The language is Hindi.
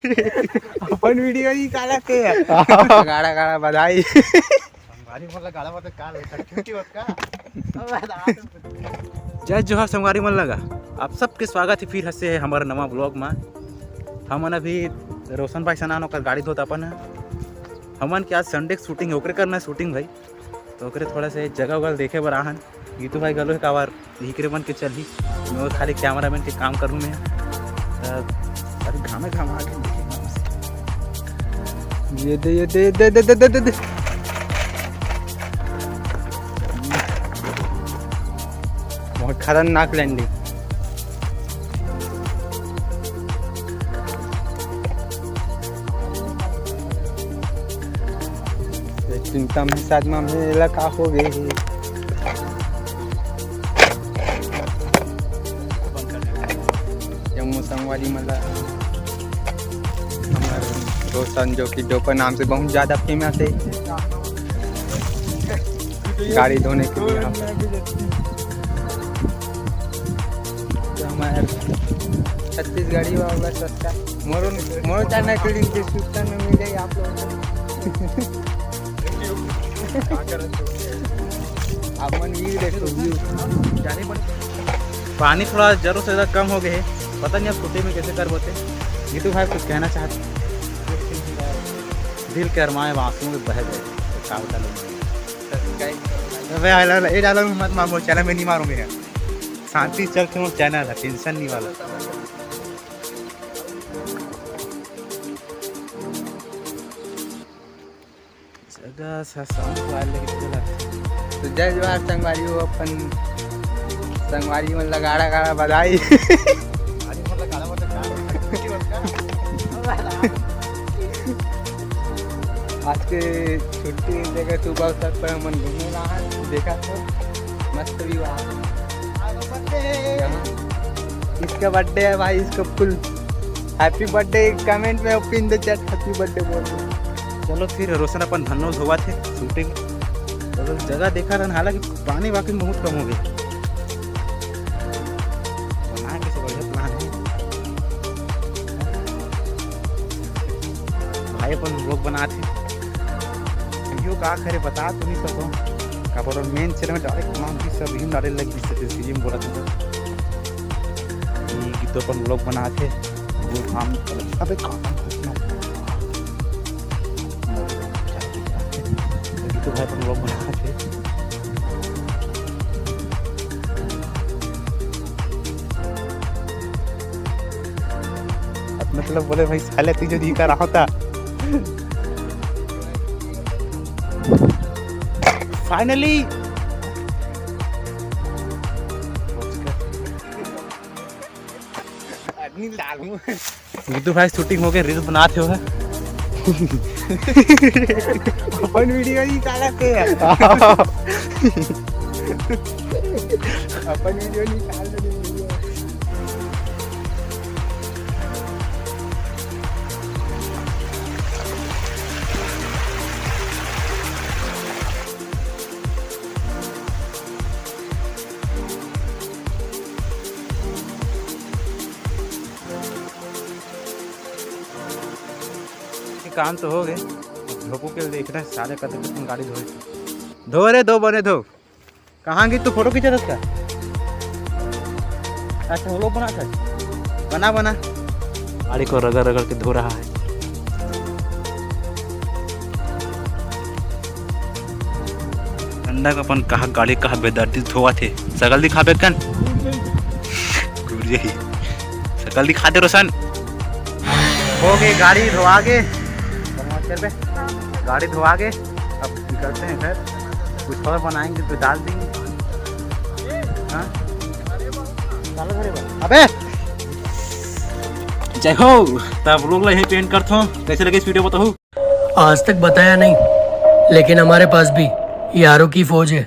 अपन वीडियो ही काला के गाड़ा गाड़ा बधाई जय जोहर संगवारी मन लगा आप सबके स्वागत है फिर हसे है हमारे नवा ब्लॉग में। हमन अभी रोशन भाई सनान ओकर गाड़ी धोत अपन हमन के आज संडे की शूटिंग ओकरे करना शूटिंग भाई तो ओकरे थोड़ा से जगह वगह देखे बर आहन गीतू भाई गलो है कावार हिकरे बन के चली मैं खाली कैमरा मैन के काम करूँ मैं अरे घामे घाम आ गए ये दे बहुत खतरनाक लैंडिंग चिंता में साथ में मेला का हो गए जम्मू संगवारी मला हमारे रोशन जो कि डोपर नाम से बहुत ज़्यादा फेमस है गाड़ी धोने के लिए हमारे छत्तीसगढ़ी वाला सस्ता मोरो चाना क्लिनिक के सूचना में मिले आप लोगों आप मन ये देखो जाने पड़े पानी थोड़ा जरूर से ज़्यादा कम हो गए है पता नहीं आप छोटे में कैसे कर बोते ये तो भाई कुछ कहना चाहते दिल के अरमाए आंसुओं में बह गए ये डालो मत मारो चैनल में नहीं मारूंगे शांति चल के चैनल है टेंशन नहीं वाला तो जय जोहार संगवारी हो अपन संगवारी मन गाड़ा गाड़ा बधाई आज के छुट्टी जगह सुबह तक पर मन घूमने रहा देखा तो मस्त व्यू इसका बर्थडे है भाई इसको फुल हैप्पी बर्थडे कमेंट में pin the chat happy birthday बोल चलो फिर रोशन अपन धनोज हुआ थे शूटिंग तो जगह देखा रहा हालांकि पानी वाकई बहुत कम हो गई बना कैसे बढ़िया प्लान है भाई अपन लोग बना थे यो का करे बता तो नहीं सको का पर मेन चैनल में डायरेक्ट नाम की सब ही डाले लगी सीजी में बोला था ये गीतों पर लोग बना थे वो काम अबे काम तो भाई पर लोग बना थे अब मतलब बोले भाई साले तुझे दिखा रहा था फाइनली गीतू भाई शूटिंग हो गई रील बनाते हो अपन वीडियो ही काला के अपन वीडियो निकाल दे काम तो हो गए धोपू के देख रहे सारे कदम गाड़ी धो रे दो बने धो कहाँ गई तू फोटो खींचा था अच्छा वो लोग बना था बना गाड़ी को रगड़ रगड़ के धो रहा है अंडा का अपन कहा गाड़ी कहा बेदर्दी धोआ थे सकल दिखा बे कन सकल दिखा दे रोशन हो गई गाड़ी धोआ के गाड़ी धोआ के अब निकलते हैं घर कुछ और बनाएंगे तो डाल देंगे अबे जय हो तब लोग यही पेंट करते हो कैसे लगे इस वीडियो बताओ आज तक बताया नहीं लेकिन हमारे पास भी यारों की फौज है।